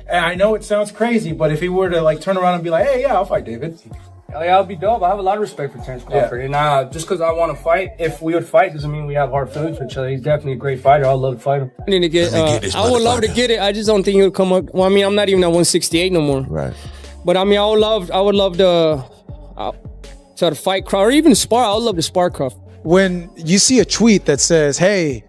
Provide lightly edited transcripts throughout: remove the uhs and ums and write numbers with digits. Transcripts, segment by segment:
And I know it sounds crazy, but if he were to like turn around and be like, hey, yeah, I'll fight David. Like, I'll be dope. I have a lot of respect for Terence Crawford. Yeah. And just because I want to fight, if we would fight, doesn't mean we have hard feelings for each other. He's definitely a great fighter. I'd love to fight him. I need to get, I would love to get it. I just don't think he'll come up. Well, I mean, I'm not even at 168 no more. Right. But I mean, I would love to fight Crawford, or even spar. I would love to spar Crawford. When you see a tweet that says, hey,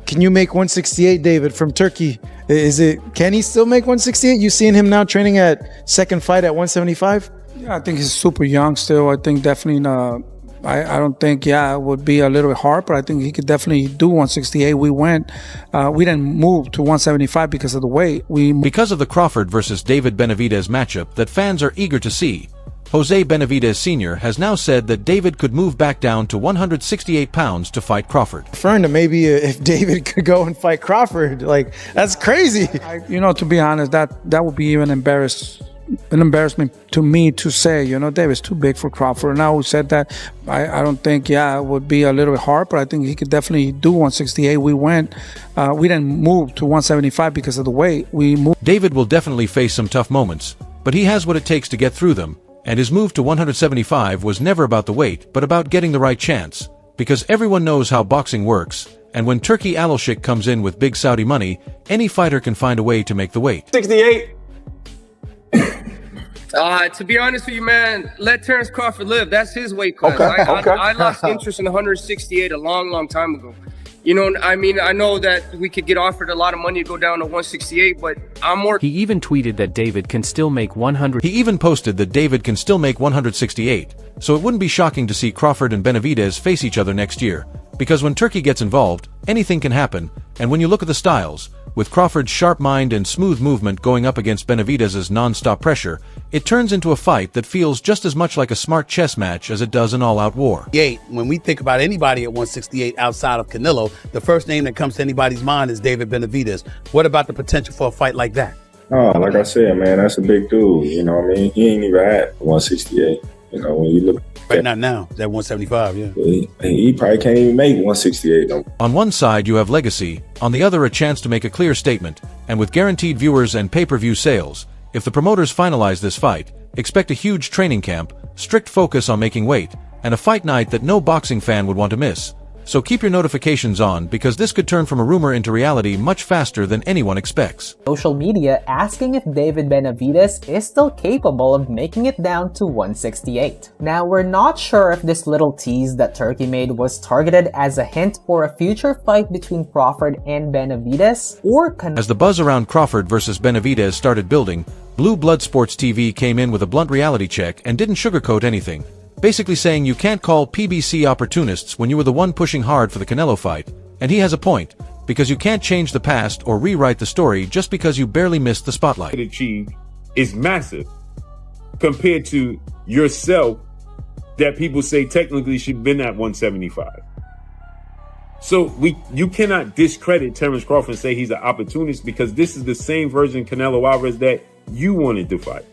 can you make 168, David, from Turkey? Can he still make 168? You seeing him now training at second fight at 175? Yeah, I think he's super young still. I think definitely, I don't think, it would be a little bit hard, but I think he could definitely do 168. We didn't move to 175 because of the weight. Because of the Crawford versus David Benavidez matchup that fans are eager to see, Jose Benavidez Sr. has now said that David could move back down to 168 pounds to fight Crawford. Referring to maybe if David could go and fight Crawford, like, that's crazy. To be honest, that would be even an embarrassment to me to say, David's too big for Crawford. Now who said that, I don't think, it would be a little bit hard, but I think he could definitely do 168. We didn't move to 175 because of the weight. David will definitely face some tough moments, but he has what it takes to get through them, and his move to 175 was never about the weight, but about getting the right chance, because everyone knows how boxing works, and when Turki Alashik comes in with big Saudi money, any fighter can find a way to make the weight. 68. To be honest with you, man, let Terence Crawford live. That's his weight class. I lost interest in 168 a long time ago. I mean, I know that we could get offered a lot of money to go down to 168, but I'm more... He even tweeted that David can still make 100. He even posted that David can still make 168, so it wouldn't be shocking to see Crawford and Benavidez face each other next year, because when Turki gets involved, anything can happen, and when you look at the styles, with Crawford's sharp mind and smooth movement going up against Benavidez's non-stop pressure, it turns into a fight that feels just as much like a smart chess match as it does an all-out war. When we think about anybody at 168 outside of Canelo, the first name that comes to anybody's mind is David Benavidez. What about the potential for a fight like that? Oh, like I said, man, that's a big dude. You know what I mean? He ain't even at 168. When you look right now, it's at 175, he probably can't even make 168 though. On one side you have legacy, on the other a chance to make a clear statement, and with guaranteed viewers and pay-per-view sales, if the promoters finalize this fight, expect a huge training camp, strict focus on making weight, and a fight night that no boxing fan would want to miss. So keep your notifications on, because this could turn from a rumor into reality much faster than anyone expects. Social media asking if David Benavidez is still capable of making it down to 168. Now, we're not sure if this little tease that Turki made was targeted as a hint for a future fight between Crawford and Benavidez, or As the buzz around Crawford versus Benavidez started building, Blue Blood Sports TV came in with a blunt reality check and didn't sugarcoat anything, basically saying you can't call PBC opportunists when you were the one pushing hard for the Canelo fight, and he has a point, because you can't change the past or rewrite the story just because you barely missed the spotlight. Achieved is massive compared to yourself that people say technically should have been at 175. So you cannot discredit Terence Crawford and say he's an opportunist, because this is the same version of Canelo Alvarez that you wanted to fight.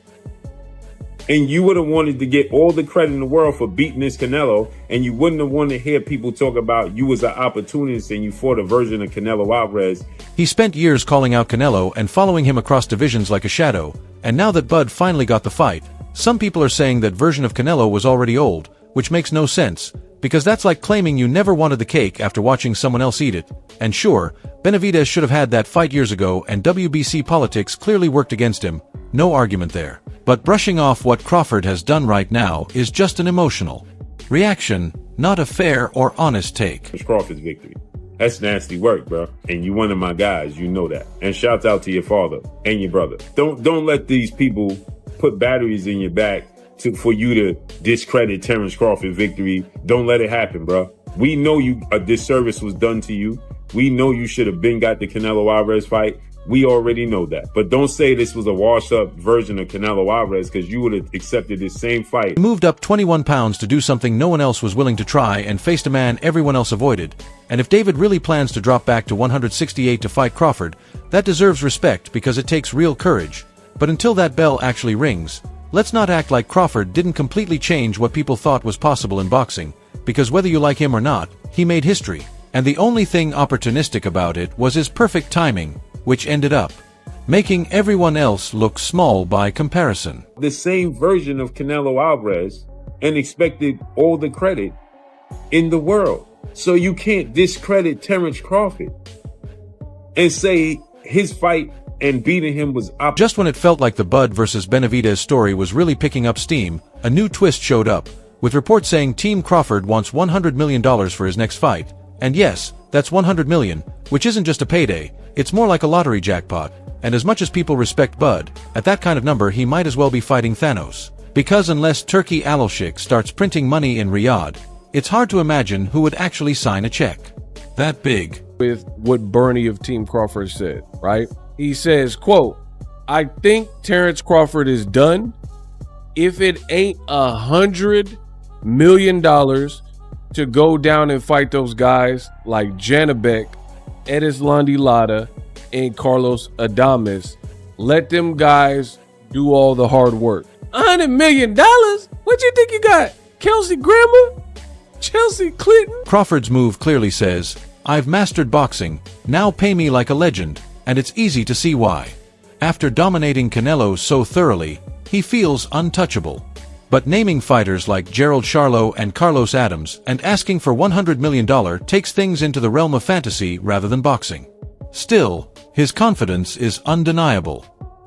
And you would have wanted to get all the credit in the world for beating this Canelo, and you wouldn't have wanted to hear people talk about you as an opportunist and you fought a version of Canelo Alvarez. He spent years calling out Canelo and following him across divisions like a shadow, and now that Bud finally got the fight, some people are saying that version of Canelo was already old, which makes no sense, because that's like claiming you never wanted the cake after watching someone else eat it. And sure, Benavidez should have had that fight years ago, and WBC politics clearly worked against him, no argument there. But brushing off what Crawford has done right now is just an emotional reaction, not a fair or honest take. It's Crawford's victory. That's nasty work, bro. And you one of my guys, you know that. And shouts out to your father and your brother. Don't let these people put batteries in your back for you to discredit Terence Crawford's victory. Don't let it happen, bro. We know a disservice was done to you. We know you should have been got the Canelo Alvarez fight. We already know that. But don't say this was a washed-up version of Canelo Alvarez, because you would have accepted this same fight. He moved up 21 pounds to do something no one else was willing to try and faced a man everyone else avoided. And if David really plans to drop back to 168 to fight Crawford, that deserves respect, because it takes real courage. But until that bell actually rings, let's not act like Crawford didn't completely change what people thought was possible in boxing, because whether you like him or not, he made history. And the only thing opportunistic about it was his perfect timing, which ended up making everyone else look small by comparison. The same version of Canelo Alvarez and expected all the credit in the world. So you can't discredit Terence Crawford and say his fight and beating him was up. Just when it felt like the Bud versus Benavidez story was really picking up steam, a new twist showed up, with reports saying Team Crawford wants $100 million for his next fight. And yes, that's $100 million, which isn't just a payday, it's more like a lottery jackpot. And as much as people respect Bud, at that kind of number he might as well be fighting Thanos. Because unless Turki Alashik starts printing money in Riyadh, it's hard to imagine who would actually sign a check that big. With what Bernie of Team Crawford said, right? He says, quote, "I think Terence Crawford is done. If it ain't $100 million to go down and fight those guys like Janabek, Edis Landilada, and Carlos Adames, let them guys do all the hard work." $100 million? What you think you got? Kelsey Grammer? Chelsea Clinton? Crawford's move clearly says, "I've mastered boxing, now pay me like a legend," and it's easy to see why. After dominating Canelo so thoroughly, he feels untouchable. But naming fighters like Gerald Charlo and Carlos Adams and asking for $100 million takes things into the realm of fantasy rather than boxing. Still, his confidence is undeniable.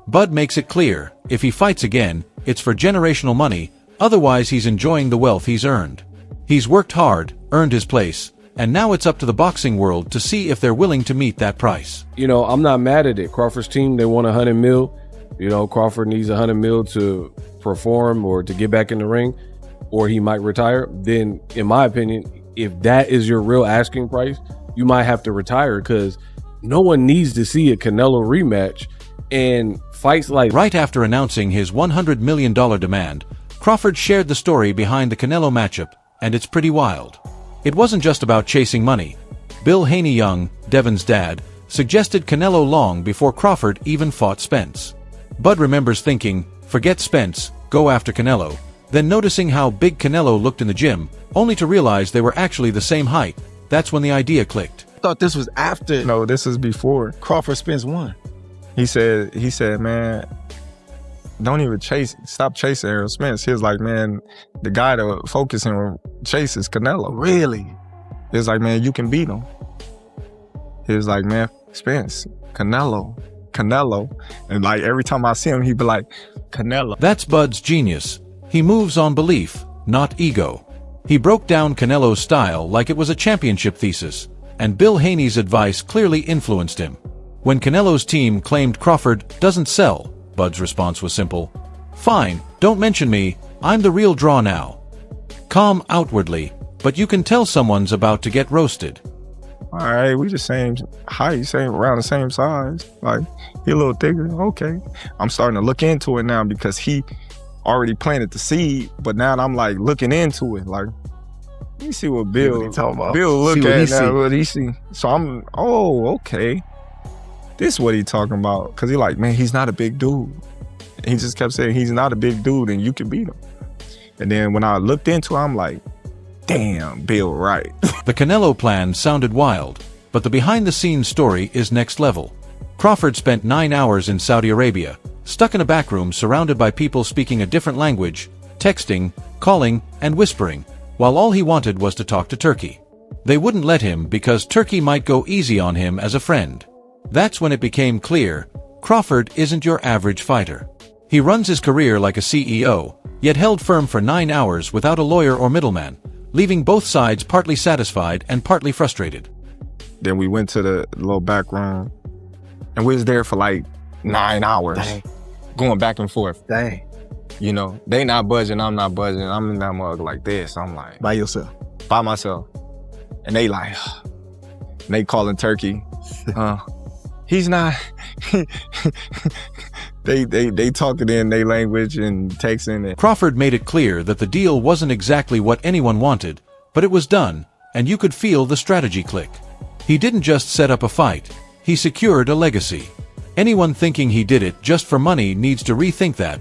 Bud makes it clear, if he fights again, it's for generational money, otherwise he's enjoying the wealth he's earned. He's worked hard, earned his place, and now it's up to the boxing world to see if they're willing to meet that price. You know, I'm not mad at it. Crawford's team, they want $100 million. You know, Crawford needs $100 million to perform or to get back in the ring, or he might retire. Then, in my opinion, if that is your real asking price, you might have to retire, because no one needs to see a Canelo rematch. And fights like... Right after announcing his $100 million demand, Crawford shared the story behind the Canelo matchup, and it's pretty wild. It wasn't just about chasing money. Bill Haney Young, Devin's dad, suggested Canelo long before Crawford even fought Spence. Bud remembers thinking, forget Spence, go after Canelo, then noticing how big Canelo looked in the gym, only to realize they were actually the same height. That's when the idea clicked. I thought this was after. No, this is before. Crawford Spence won. He said, man, don't even stop chasing Errol Spence. He was like, man, the guy to focus on chase is Canelo. Really? He was like, man, you can beat him. He was like, man, Spence, Canelo. And like every time I see him, he'd be like, Canelo. That's Bud's genius. He moves on belief, not ego. He broke down Canelo's style like it was a championship thesis, and Bill Haney's advice clearly influenced him. When Canelo's team claimed Crawford doesn't sell, Bud's response was simple. Fine, don't mention me, I'm the real draw now. Calm outwardly, but you can tell someone's about to get roasted. All right, we just same height, same around the same size. Like, he a little thicker, okay. I'm starting to look into it now because he already planted the seed, but now I'm like looking into it. Like, let me see what Bill talking about. Bill look at now, what he see. So I'm, okay. This is what he talking about. Cause he like, man, he's not a big dude. He just kept saying he's not a big dude and you can beat him. And then when I looked into it, I'm like, damn, Bill right. The Canelo plan sounded wild, but the behind-the-scenes story is next level. Crawford spent 9 hours in Saudi Arabia, stuck in a back room surrounded by people speaking a different language, texting, calling, and whispering, while all he wanted was to talk to Turkey. They wouldn't let him because Turkey might go easy on him as a friend. That's when it became clear, Crawford isn't your average fighter. He runs his career like a CEO, yet held firm for 9 hours without a lawyer or middleman, leaving both sides partly satisfied and partly frustrated. Then we went to the little back room, and we was there for like 9 hours. Dang. Going back and forth. Dang. You know, they not budging, I'm not budging. I'm in that mug like this. I'm like... By yourself? By myself. And they like... And they calling Turkey. He's not... They talking in their language and texting. And Crawford made it clear that the deal wasn't exactly what anyone wanted, but it was done, and you could feel the strategy click. He didn't just set up a fight, he secured a legacy. Anyone thinking he did it just for money needs to rethink that.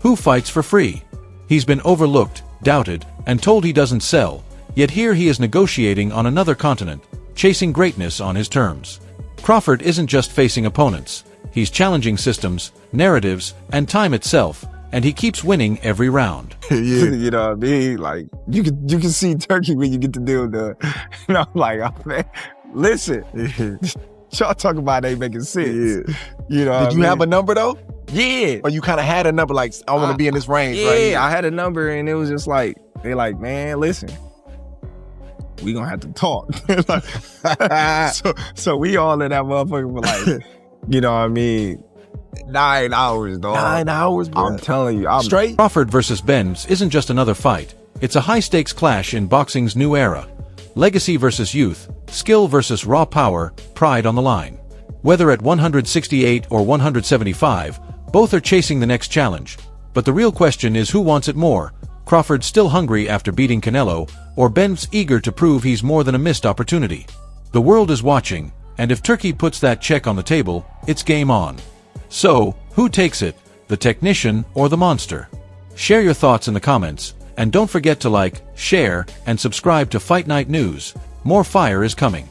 Who fights for free? He's been overlooked, doubted, and told he doesn't sell, yet here he is negotiating on another continent, chasing greatness on his terms. Crawford isn't just facing opponents, He's challenging systems, narratives, and time itself, and he keeps winning every round. You know what I mean? Like, you can see Turkey when you get to deal with the, you know, like, oh, man, listen, y'all talk about it ain't making sense. You know Did you have a number though? Yeah. Or you kind of had a number like, I want to be in this range, yeah, right here. I had a number and it was just like, they like, man, listen, we gonna have to talk. so we all in that motherfucker for like, you know what I mean, 9 hours, dog. 9 hours, bro. I'm telling you. I'm straight. Crawford versus Benz isn't just another fight. It's a high-stakes clash in boxing's new era. Legacy versus youth, skill versus raw power, pride on the line. Whether at 168 or 175, both are chasing the next challenge. But the real question is who wants it more? Crawford still hungry after beating Canelo, or Benz eager to prove he's more than a missed opportunity? The world is watching, and if Turkey puts that check on the table, it's game on. So, who takes it, the technician or the monster? Share your thoughts in the comments, and don't forget to like, share, and subscribe to Fight Night News. More fire is coming.